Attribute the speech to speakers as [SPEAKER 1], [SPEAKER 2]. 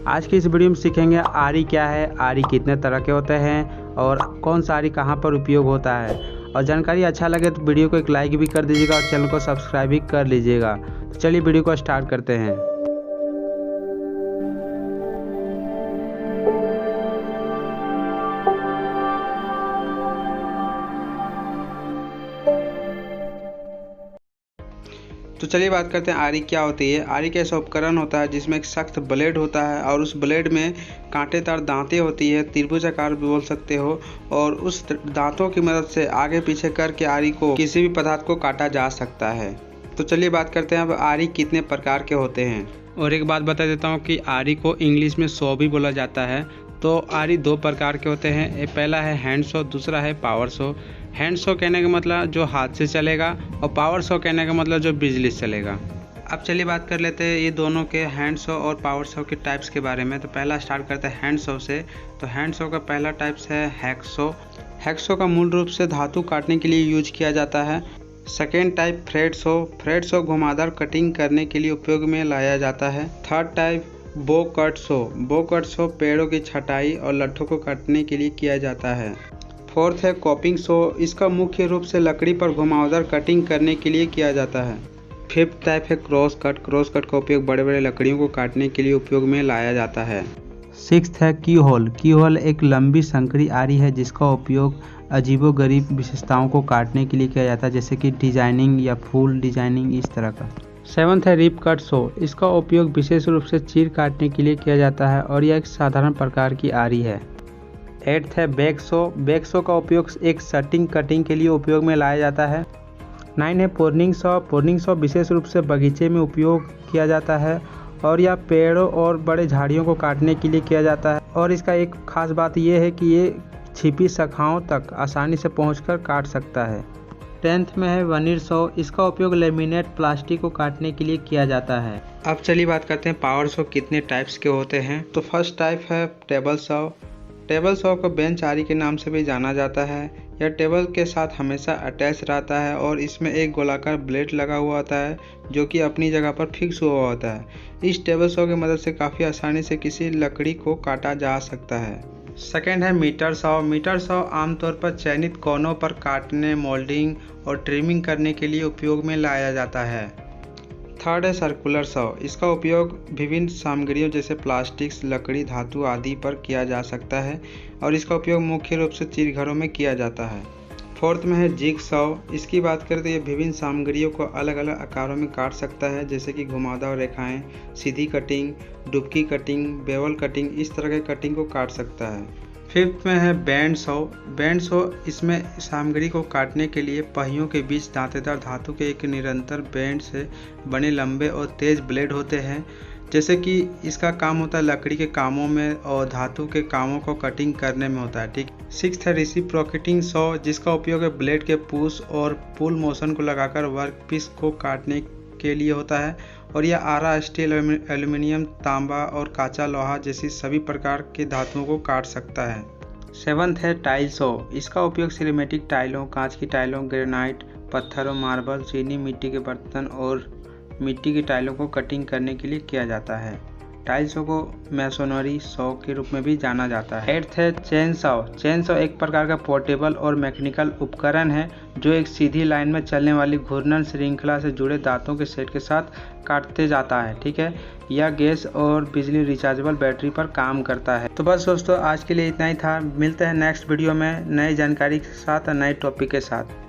[SPEAKER 1] आज की इस वीडियो में सीखेंगे आरी क्या है, आरी कितने तरह के होते हैं और कौन सा आरी कहाँ पर उपयोग होता है। और जानकारी अच्छा लगे तो वीडियो को एक लाइक भी कर दीजिएगा और चैनल को सब्सक्राइब भी कर लीजिएगा। तो चलिए वीडियो को स्टार्ट करते हैं। तो चलिए बात करते हैं आरी क्या होती है। आरी का ऐसा उपकरण होता है जिसमें एक सख्त ब्लेड होता है और उस ब्लेड में कांटेदार दांतें होती है, त्रिभुज आकार भी बोल सकते हो। और उस दांतों की मदद से आगे पीछे करके आरी को किसी भी पदार्थ को काटा जा सकता है। तो चलिए बात करते हैं अब आरी कितने प्रकार के होते हैं। और एक बात बता देता हूँ कि आरी को इंग्लिश में सॉ भी बोला जाता है। तो आरी दो प्रकार के होते हैं, पहला है हैंड सॉ, दूसरा है पावर सॉ। हैंड सॉ कहने का मतलब जो हाथ से चलेगा और पावर सॉ कहने का मतलब जो बिजली से चलेगा। अब चलिए बात कर लेते हैं ये दोनों के हैंड सॉ और पावर सॉ के टाइप्स के बारे में। तो पहला स्टार्ट करते हैं हैंड सॉ से। तो हैंड सॉ का पहला टाइप्स है हैक्सॉ। हैक्सॉ का मूल रूप से धातु काटने के लिए यूज किया जाता है। Second type thread saw. Thread saw घुमावदार कटिंग करने के लिए उपयोग में लाया जाता है। थर्ड टाइप बो कट सॉ। बो कट सॉ पेड़ों की छटाई और लट्ठों को काटने के लिए किया जाता है। फोर्थ है कॉपिंग सॉ। इसका मुख्य रूप से लकड़ी पर घुमावदार कटिंग करने के लिए किया जाता है। फिफ्थ टाइप है क्रॉस कट। क्रॉस कट का उपयोग बड़े बड़े लकड़ियों को काटने के लिए उपयोग में लाया जाता है। सिक्स्थ है की होल। की होल एक लंबी संकरी आरी है जिसका उपयोग अजीबोगरीब विशेषताओं को काटने के लिए किया जाता है, जैसे कि डिजाइनिंग या फूल डिजाइनिंग इस तरह का। सेवन्थ है रिप कट सॉ। इसका उपयोग विशेष रूप से चीर काटने के लिए किया जाता है और यह एक साधारण प्रकार की आरी है। एट्थ है बैक सॉ। बैक सॉ का उपयोग एक सटिंग कटिंग के लिए उपयोग में लाया जाता है। 9 है पोर्निंग सॉ। पोर्निंग सॉ विशेष रूप से बगीचे में उपयोग किया जाता है और यह पेड़ों और बड़े झाड़ियों को काटने के लिए किया जाता है। और इसका एक खास बात यह है कि ये छिपी शाखाओं तक आसानी से पहुंचकर काट सकता है। 10th में है वनीर सॉ। इसका उपयोग लेमिनेट प्लास्टिक को काटने के लिए किया जाता है। अब चलिए बात करते हैं पावर सॉ कितने टाइप्स के होते हैं। तो फर्स्ट टाइप है टेबल सॉ। टेबल सॉ को बेंच आरी के नाम से भी जाना जाता है। यह टेबल के साथ हमेशा अटैच रहता है और इसमें एक गोलाकार ब्लेड लगा हुआ होता है जो कि अपनी जगह पर फिक्स हुआ होता है। इस टेबल सॉ की मदद से काफ़ी आसानी से किसी लकड़ी को काटा जा सकता है। सेकेंड है मीटर सॉ। मीटर सॉ आमतौर पर चयनित कोनों पर काटने, मोल्डिंग और ट्रिमिंग करने के लिए उपयोग में लाया जाता है। थर्ड है सर्कुलर सॉ। इसका उपयोग विभिन्न सामग्रियों जैसे प्लास्टिक्स, लकड़ी, धातु आदि पर किया जा सकता है और इसका उपयोग मुख्य रूप से चिरघरों में किया जाता है। फोर्थ में है जिग सॉ। इसकी बात करें तो ये विभिन्न सामग्रियों को अलग अलग आकारों में काट सकता है, जैसे कि घुमावदार रेखाएं, सीधी कटिंग, डुबकी कटिंग, बेवल कटिंग, इस तरह के कटिंग को काट सकता है। फिफ्थ में है बैंड सॉ। बैंड सॉ इसमें सामग्री को काटने के लिए पहियों के बीच दांतेदार धातु के एक निरंतर बैंड से बने लंबे और तेज ब्लेड होते हैं, जैसे कि इसका काम होता है लकड़ी के कामों में और धातु के कामों को कटिंग करने में होता है। ठीक। सिक्स्थ है रेसिप्रोकेटिंग सॉ। जिसका उपयोग है ब्लेड के पुश और पुल मोशन को लगाकर वर्कपीस को काटने के लिए होता है और यह आरा, स्टील, एल्यूमिनियम, तांबा और काचा लोहा जैसी सभी प्रकार के धातुओं को काट सकता है। सेवंथ है टाइल सॉ। इसका उपयोग सिरेमिक टाइलों, कांच की टाइलों, ग्रेनाइट पत्थरों, मार्बल, चीनी मिट्टी के बर्तन और मिट्टी की टाइलों को कटिंग करने के लिए किया जाता है। टाइल सॉ को मैसोनरी सॉ के रूप में भी जाना जाता है। एट्थ है चेन सॉ। चेन सॉ एक प्रकार का पोर्टेबल और मैकेनिकल उपकरण है जो एक सीधी लाइन में चलने वाली घूर्णन श्रृंखला से जुड़े दांतों के सेट के साथ काटते जाता है। ठीक है। यह गैस और बिजली रिचार्जेबल बैटरी पर काम करता है। तो बस दोस्तों आज के लिए इतना ही था। मिलते हैं नेक्स्ट वीडियो में नई जानकारी के साथ और नए टॉपिक के साथ।